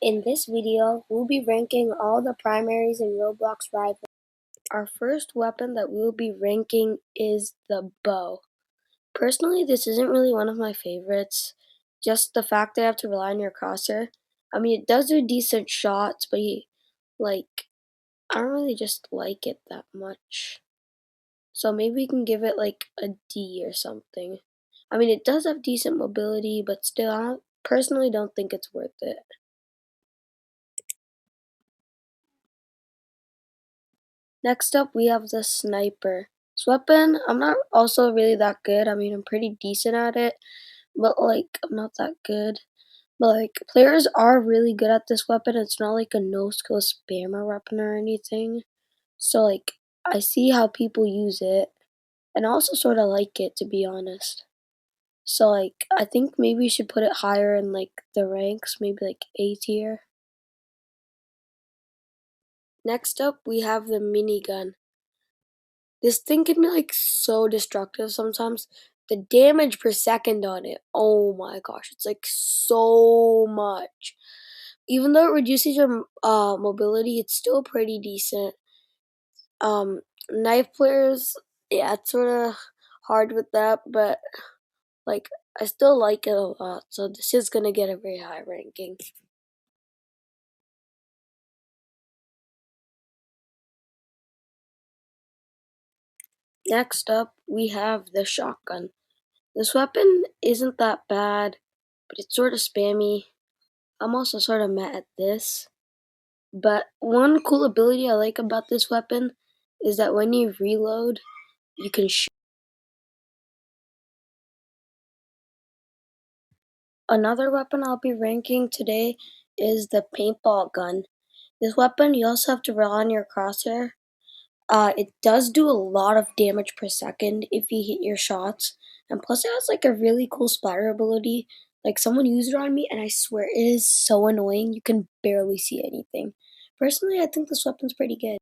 In this video, we'll be ranking all the primaries in Roblox Rival. Our first weapon that we'll be ranking is the bow. Personally, this isn't really one of my favorites. Just the fact that I have to rely on your crosshair. I mean, it does do decent shots, but I don't really just like it that much. So maybe we can give it like a D or something. I mean, it does have decent mobility, but still, personally don't think it's worth it. Next up, we have the sniper. This weapon, I'm not also really that good. I mean, I'm pretty decent at it, but I'm not that good. But players are really good at this weapon. It's not like a no-skill spammer weapon or anything. So, I see how people use it, and I also sort of like it, to be honest. So, I think maybe we should put it higher in, the ranks, maybe, A tier. Next up, we have the minigun. This thing can be so destructive sometimes. The damage per second on it, oh my gosh, it's so much. Even though it reduces your mobility, it's still pretty decent. Knife players, yeah, it's sort of hard with that, but like I still like it a lot, so this is gonna get a very high ranking. Next up, we have the shotgun. This weapon isn't that bad, but it's sort of spammy. I'm also sort of mad at this. But one cool ability I like about this weapon is that when you reload, you can shoot. Another weapon I'll be ranking today is the paintball gun. This weapon, you also have to rely on your crosshair. It does do a lot of damage per second if you hit your shots. And plus it has a really cool splatter ability. Like someone used it on me and I swear it is so annoying you can barely see anything. Personally, I think this weapon's pretty good.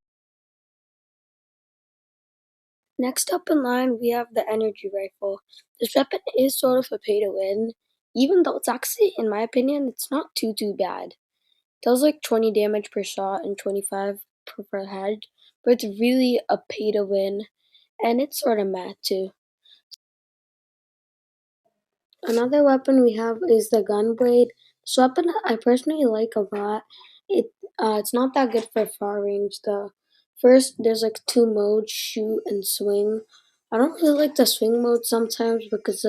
Next up in line, we have the energy rifle. This weapon is sort of a pay to win, even though it's actually, in my opinion, it's not too bad. It does 20 damage per shot and 25 per head, but it's really a pay to win, and it's sort of mad too. Another weapon we have is the gun blade. This weapon I personally like a lot. It's not that good for far range though. First, there's two modes: shoot and swing. I don't really like the swing mode sometimes because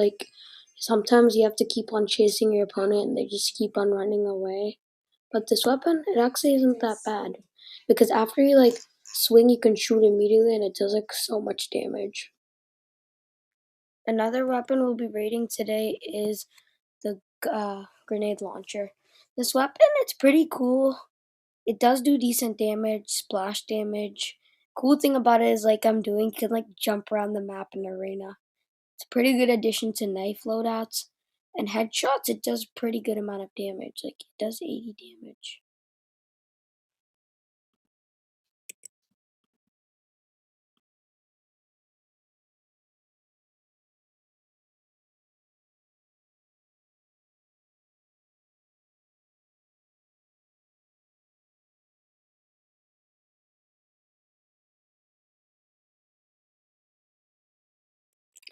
sometimes you have to keep on chasing your opponent and they just keep on running away. But this weapon, it actually isn't that bad because after you swing, you can shoot immediately and it does so much damage. Another weapon we'll be rating today is the grenade launcher. This weapon, it's pretty cool. It does do decent damage, splash damage. Cool thing about it is you can jump around the map in arena. It's a pretty good addition to knife loadouts. And headshots, it does pretty good amount of damage. It does 80 damage.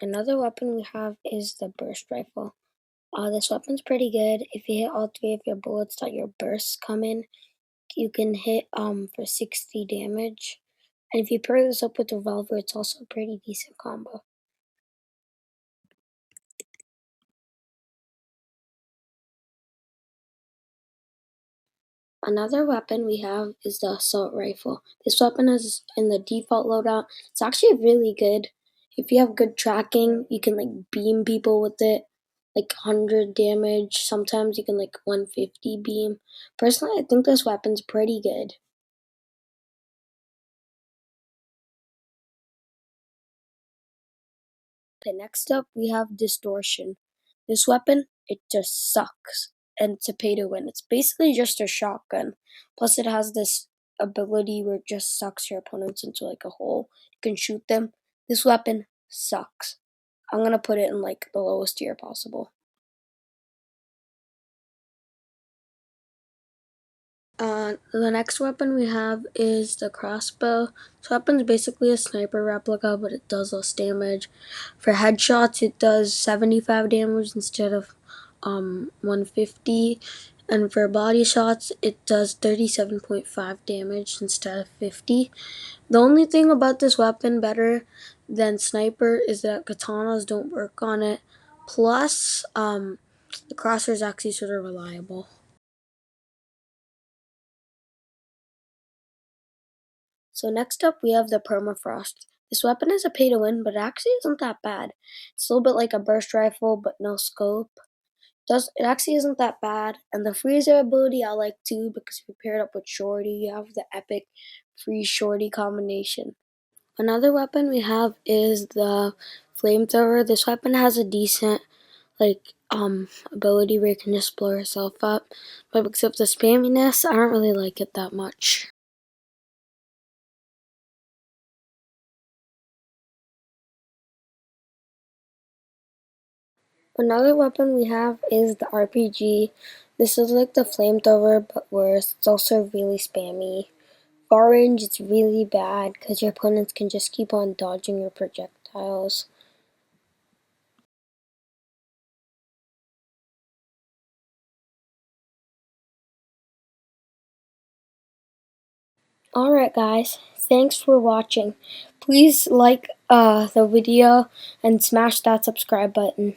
Another weapon we have is the burst rifle. This weapon's pretty good. If you hit all three of your bullets that your bursts come in, you can hit for 60 damage. And if you pair this up with the revolver, it's also a pretty decent combo. Another weapon we have is the assault rifle. This weapon is in the default loadout. It's actually really good. If you have good tracking, you can beam people with it, 100 damage. Sometimes you can 150 beam. Personally, I think this weapon's pretty good. Okay, next up we have distortion. This weapon, it just sucks. And it's a pay to win. It's basically just a shotgun. Plus it has this ability where it just sucks your opponents into a hole. You can shoot them. This weapon sucks. I'm gonna put it in the lowest tier possible. The next weapon we have is the crossbow. This weapon is basically a sniper replica, but it does less damage. For headshots, it does 75 damage instead of 150. And for body shots, it does 37.5 damage instead of 50. The only thing about this weapon better than sniper is that katanas don't work on it. Plus, the crosshair is actually sort of reliable. So next up we have the permafrost. This weapon is a pay to win, but it actually isn't that bad. It's a little bit like a burst rifle, but no scope. It actually isn't that bad, and the freezer ability I like too because if you pair it up with shorty, you have the epic free shorty combination. Another weapon we have is the flamethrower. This weapon has a decent ability where you can just blow yourself up, but because of the spamminess, I don't really like it that much. Another weapon we have is the RPG. This is like the flamethrower, but worse. It's also really spammy. Far range, it's really bad because your opponents can just keep on dodging your projectiles. Alright guys, thanks for watching. Please like the video and smash that subscribe button.